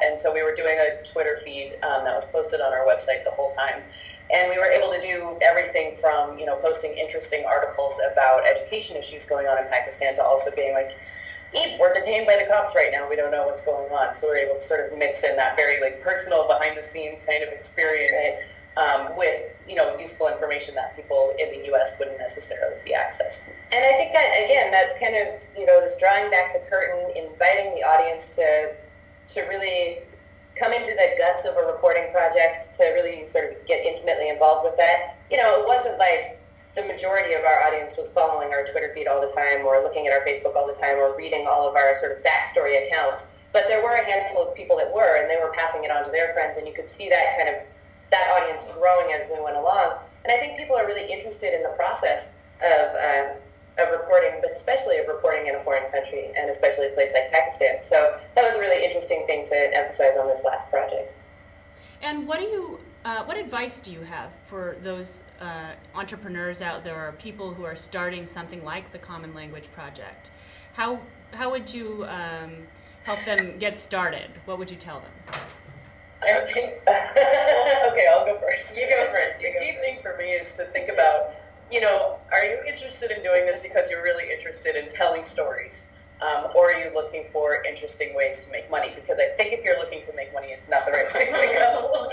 And so we were doing a Twitter feed that was posted on our website the whole time. And we were able to do everything from, posting interesting articles about education issues going on in Pakistan to also being like, we're detained by the cops right now. We don't know what's going on. So we're able to sort of mix in that very personal behind the scenes kind of experience with, useful information that people in the U.S. wouldn't necessarily be accessing. And I think that, again, that's kind of, this drawing back the curtain, inviting the audience to really come into the guts of a reporting project, to really sort of get intimately involved with that. It wasn't like the majority of our audience was following our Twitter feed all the time or looking at our Facebook all the time or reading all of our sort of backstory accounts. But there were a handful of people that were, and they were passing it on to their friends, and you could see that that audience growing as we went along. And I think people are really interested in the process of reporting, but especially of reporting in a foreign country, and especially a place like Pakistan. So that was a really interesting thing to emphasize on this last project. And what advice do you have for those entrepreneurs out there, or people who are starting something like the Common Language Project? How would you help them get started? What would you tell them? I think, okay, I'll go first. You go first. The key thing for me is to think about, are you interested in doing this because you're really interested in telling stories? Or are you looking for interesting ways to make money? Because I think if you're looking to make money, it's not the right place to go.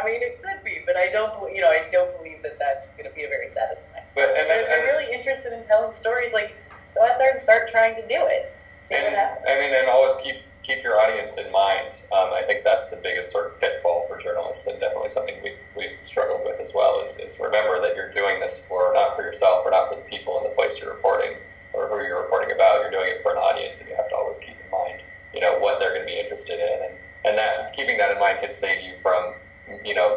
It could be, but I don't believe that that's going to be a very satisfying. But if you're really interested in telling stories, go out there and start trying to do it. See what happens. And always keep your audience in mind. I think that's the biggest sort of pitfall for journalists, and definitely something we've struggled with as well, is remember that you're doing this not for yourself, or not for the people in the place you're reporting, or who you're reporting about. You're doing it for an audience, and you have to always keep in mind, what they're going to be interested in, and that keeping that in mind can save you from,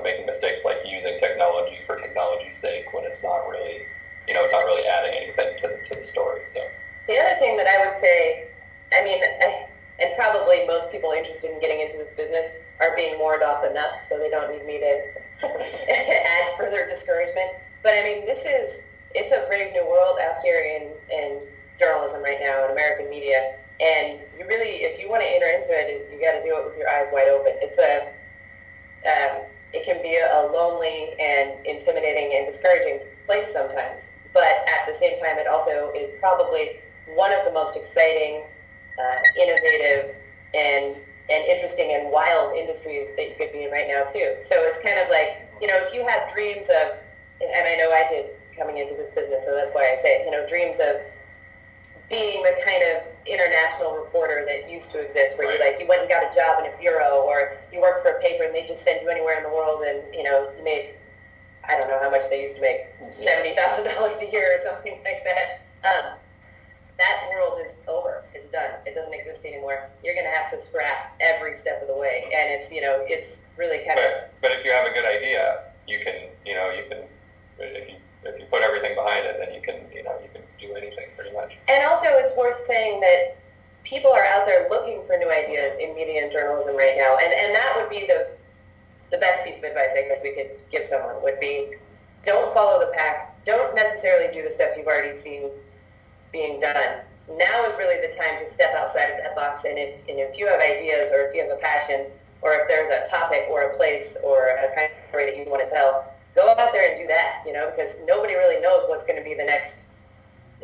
making mistakes like using technology for technology's sake when it's not really, it's not really adding anything to the story. So the other thing that I would say, and probably most people interested in getting into this business are being warned off enough, so they don't need me to add further discouragement. But it's a brave new world out here in journalism right now, in American media, and you really, if you want to enter into it, you got to do it with your eyes wide open. It can be a lonely and intimidating and discouraging place sometimes, but at the same time, it also is probably one of the most exciting, innovative, and interesting and wild industries that you could be in right now too. So it's kind of like, if you have dreams of, and I know I did coming into this business, so that's why I say it, dreams of being the kind of international reporter that used to exist, where you went and got a job in a bureau, or you worked for a paper and they just send you anywhere in the world, and you made, I don't know how much they used to make, $70,000 a year or something like that. That world is over. It's done. It doesn't exist anymore. You're going to have to scrap every step of the way, and it's it's really kind of. But if you have a good idea, you can if you put everything behind it, then you can do anything pretty much. And also, it's worth saying that people are out there looking for new ideas in media and journalism right now, and that would be the best piece of advice I guess we could give someone would be: don't follow the pack. Don't necessarily do the stuff you've already seen being done. Now is really the time to step outside of that box, and if you have ideas, or if you have a passion, or if there's a topic or a place or a kind of story that you want to tell, go out there and do that, because nobody really knows what's going to be the next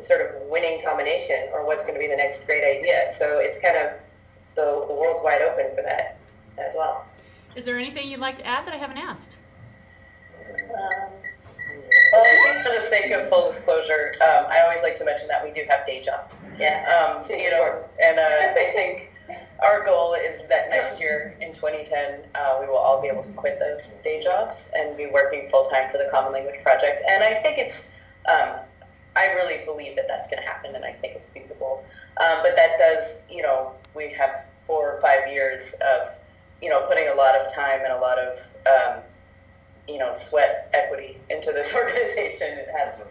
sort of winning combination, or what's going to be the next great idea. So it's kind of, the world's wide open for that as well. Is there anything you'd like to add that I haven't asked? Well, I think for the sake of full disclosure, I always like to mention that we do have day jobs. Yeah. And I think our goal is that next year in 2010, we will all be able to quit those day jobs and be working full-time for the Common Language Project. And I think it's, I really believe that that's going to happen, and I think it's feasible. But that does, we have 4 or 5 years of, putting a lot of time and a lot of, sweat equity into this organization. It has,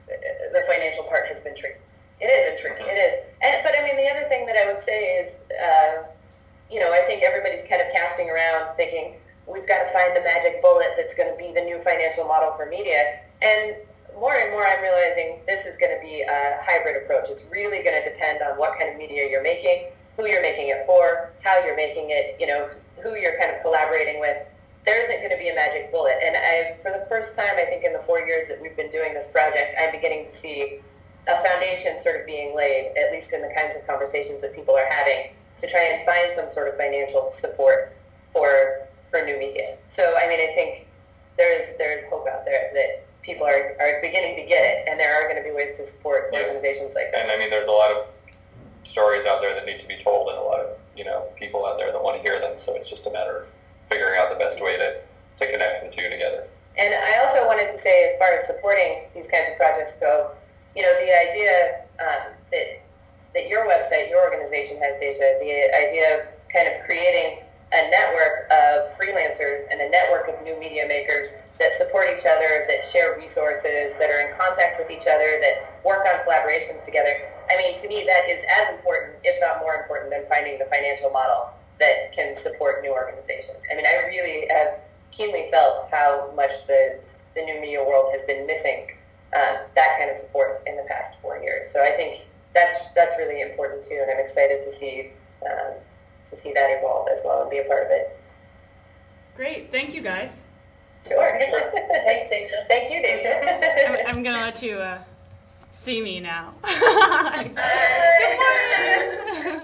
the financial part has been tricky. It is tricky. It is. But I mean, the other thing that I would say is, I think everybody's kind of casting around thinking, we've got to find the magic bullet that's going to be the new financial model for media. And more I'm realizing this is going to be a hybrid approach. It's really going to depend on what kind of media you're making, who you're making it for, how you're making it, you know, who you're kind of collaborating with. There isn't going to be a magic bullet. And for the first time, I think in the 4 years that we've been doing this project, I'm beginning to see a foundation sort of being laid, at least in the kinds of conversations that people are having, to try and find some sort of financial support for new media. So, I mean, I think there is hope out there that people are beginning to get it, and there are going to be ways to support organizations like this. And I mean, there's a lot of stories out there that need to be told, and a lot of, you know, people out there that want to hear them. So it's just a matter of figuring out the best way to connect the two together. And I also wanted to say, as far as supporting these kinds of projects go, you know, the idea that your website, your organization has, Deja, the idea of kind of creating a network of freelancers and a network of new media makers that support each other, that share resources, that are in contact with each other, that work on collaborations together. I mean, to me, that is as important, if not more important, than finding the financial model that can support new organizations. I mean, I really have keenly felt how much the new media world has been missing that kind of support in the past 4 years. So I think that's really important too, and I'm excited to see that evolve as well and be a part of it. Great, thank you guys. Sure. Thanks, Deja. Thank you, Deja. I'm gonna let you see me now. Bye. Good morning.